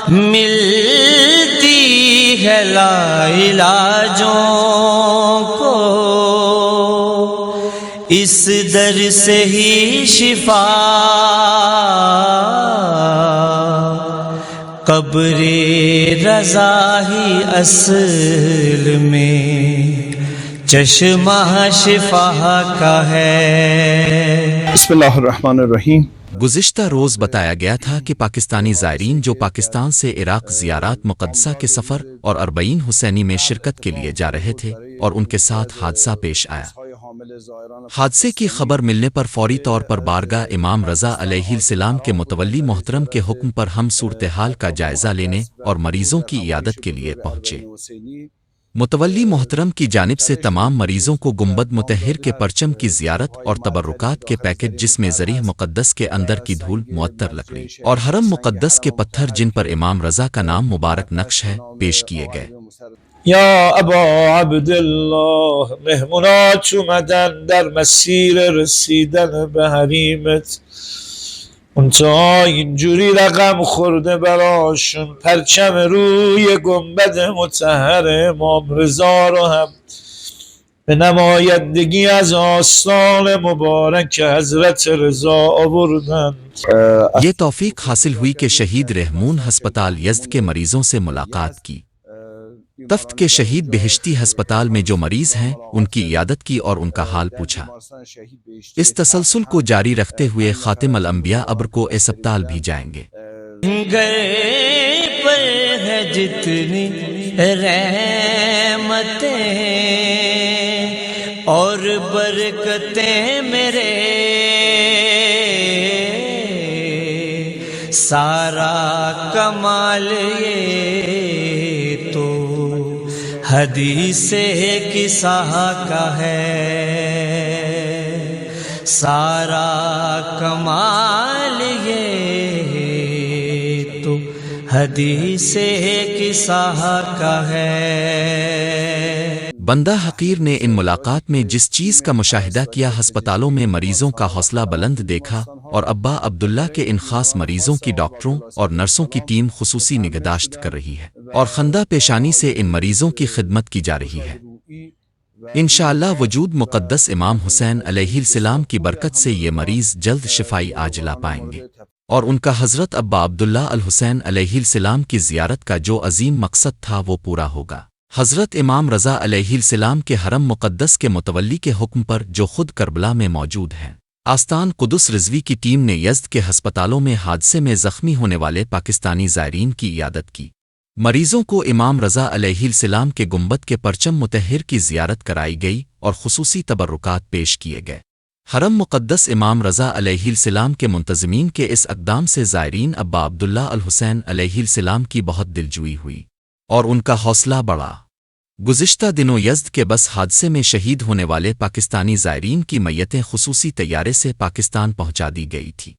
ملتی ہے لا علاجوں کو، اس در سے ہی شفا، قبر رضا ہی اصل میں چشمہ شفا کا ہے۔ بسم اللہ الرحمن الرحیم۔ گزشتہ روز بتایا گیا تھا کہ پاکستانی زائرین جو پاکستان سے عراق زیارات مقدسہ کے سفر اور 40 حسینی میں شرکت کے لیے جا رہے تھے اور ان کے ساتھ حادثہ پیش آیا۔ حادثے کی خبر ملنے پر فوری طور پر بارگاہ امام رضا علیہ السلام کے متولی محترم کے حکم پر ہم صورتحال کا جائزہ لینے اور مریضوں کی عیادت کے لیے پہنچے۔ متولی محترم کی جانب سے تمام مریضوں کو گنبد مطہر کے پرچم کی زیارت اور تبرکات کے پیکٹ جس میں ذریح مقدس کے اندر کی دھول، معطر لکڑی اور حرم مقدس کے پتھر جن پر امام رضا کا نام مبارک نقش ہے پیش کیے گئے۔ یا ابا عبدالله، مهمونات اومدن در مسیر رسیدن به حریمت، منتها اینجوری رقم خورده براشون پرچم روی گنبد مطهر امام رضا رو هم به نمایندگی از آستان مبارک حضرت رضا آوردن۔ یہ توفیق حاصل ہوئی کہ شہید رحمون ہسپتال یزد کے مریضوں سے ملاقات کی۔ تفت کے شہید بہشتی ہسپتال میں جو مریض ہیں ان کی عیادت کی اور ان کا حال پوچھا۔ اس تسلسل کو جاری رکھتے ہوئے خاتم الانبیاء ابر کو اسپتال بھی جائیں گے۔ گھر پر ہے جتنی رحمتیں اور برکتیں میرے، سارا کمال یہ تو حدیث کسا کا ہے، سارا کمال یہ تو حدیث کسا کا ہے۔ بندہ حقیر نے ان ملاقات میں جس چیز کا مشاہدہ کیا، ہسپتالوں میں مریضوں کا حوصلہ بلند دیکھا اور ابا عبداللہ کے ان خاص مریضوں کی ڈاکٹروں اور نرسوں کی ٹیم خصوصی نگہداشت کر رہی ہے اور خندہ پیشانی سے ان مریضوں کی خدمت کی جا رہی ہے۔ انشاءاللہ وجود مقدس امام حسین علیہ السلام کی برکت سے یہ مریض جلد شفائی عاجلہ پائیں گے اور ان کا حضرت ابا عبداللہ الحسین علیہ السلام کی زیارت کا جو عظیم مقصد تھا وہ پورا ہوگا۔ حضرت امام رضا علیہ السلام کے حرم مقدس کے متولی کے حکم پر جو خود کربلا میں موجود ہیں، آستان قدس رضوی کی ٹیم نے یزد کے ہسپتالوں میں حادثے میں زخمی ہونے والے پاکستانی زائرین کی عیادت کی۔ مریضوں کو امام رضا علیہ السلام کے گنبد کے پرچم مطہر کی زیارت کرائی گئی اور خصوصی تبرکات پیش کیے گئے۔ حرم مقدس امام رضا علیہ السلام کے منتظمین کے اس اقدام سے زائرین ابا عبداللہ الحسین علیہ السلام کی بہت دلجوئی ہوئی اور ان کا حوصلہ بڑھا۔ گزشتہ دنوں یزد کے بس حادثے میں شہید ہونے والے پاکستانی زائرین کی میتیں خصوصی طیارے سے پاکستان پہنچا دی گئی تھی۔